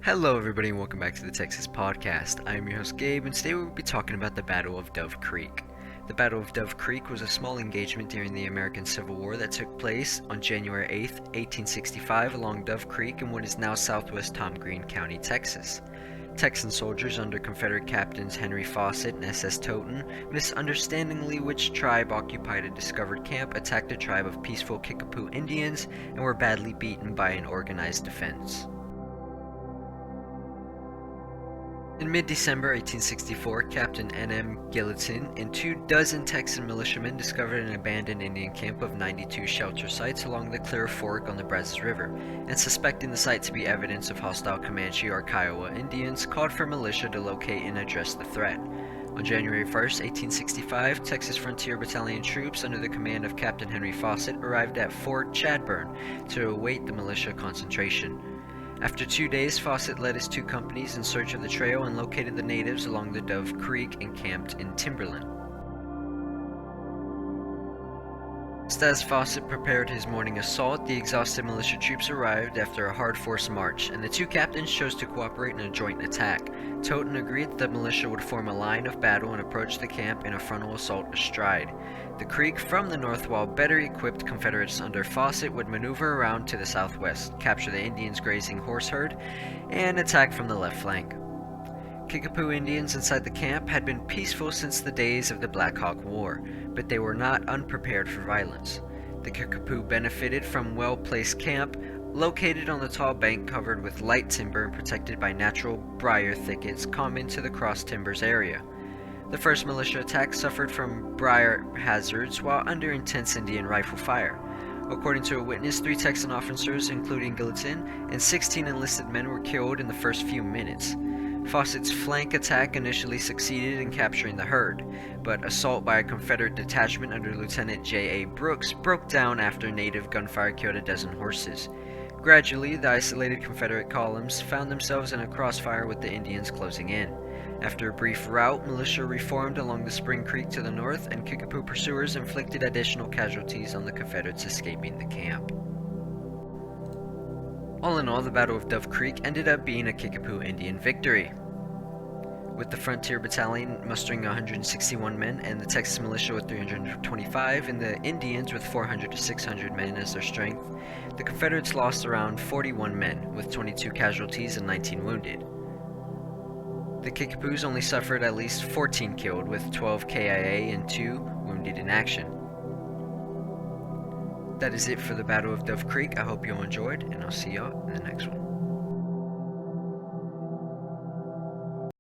Hello, everybody, and welcome back to the Texas Podcast. I am your host, Gabe, and today we will be talking about the Battle of Dove Creek. The Battle of Dove Creek was a small engagement during the American Civil War that took place on January 8, 1865, along Dove Creek in what is now southwest Tom Green County, Texas. Texan soldiers under Confederate captains Henry Fawcett and S.S. Totten, misunderstandingly which tribe occupied a discovered camp, attacked a tribe of peaceful Kickapoo Indians and were badly beaten by an organized defense. In mid-December 1864, Captain N.M. Gallatin and 24 Texan militiamen discovered an abandoned Indian camp of 92 shelter sites along the Clear Fork on the Brazos River, and suspecting the site to be evidence of hostile Comanche or Kiowa Indians, called for militia to locate and address the threat. On January 1, 1865, Texas Frontier Battalion troops under the command of Captain Henry Fawcett arrived at Fort Chadbourne to await the militia concentration. After 2 days, Fawcett led his two companies in search of the trail and located the natives along the Dove Creek encamped in Timberland. Just as Fawcett prepared his morning assault, the exhausted militia troops arrived after a hard-forced march, and the two captains chose to cooperate in a joint attack. Totten agreed that the militia would form a line of battle and approach the camp in a frontal assault astride. The creek from the north, while better equipped Confederates under Fawcett would maneuver around to the southwest, capture the Indians' grazing horse herd, and attack from the left flank. Kickapoo Indians inside the camp had been peaceful since the days of the Black Hawk War, but they were not unprepared for violence. The Kickapoo benefited from well-placed camp, located on the tall bank covered with light timber and protected by natural briar thickets common to the Cross Timbers area. The first militia attack suffered from briar hazards while under intense Indian rifle fire. According to a witness, 3 Texan officers, including Gallatin, and 16 enlisted men were killed in the first few minutes. Fawcett's flank attack initially succeeded in capturing the herd, but assault by a Confederate detachment under Lieutenant J.A. Brooks broke down after native gunfire killed a dozen horses. Gradually, the isolated Confederate columns found themselves in a crossfire with the Indians closing in. After a brief rout, militia reformed along the Spring Creek to the north, and Kickapoo pursuers inflicted additional casualties on the Confederates escaping the camp. All in all, the Battle of Dove Creek ended up being a Kickapoo Indian victory, with the Frontier Battalion mustering 161 men and the Texas Militia with 325 and the Indians with 400 to 600 men as their strength. The Confederates lost around 41 men, with 22 casualties and 19 wounded. The Kickapoos only suffered at least 14 killed, with 12 KIA and 2 wounded in action. That is it for the Battle of Dove Creek. I hope you all enjoyed, and I'll see y'all in the next one.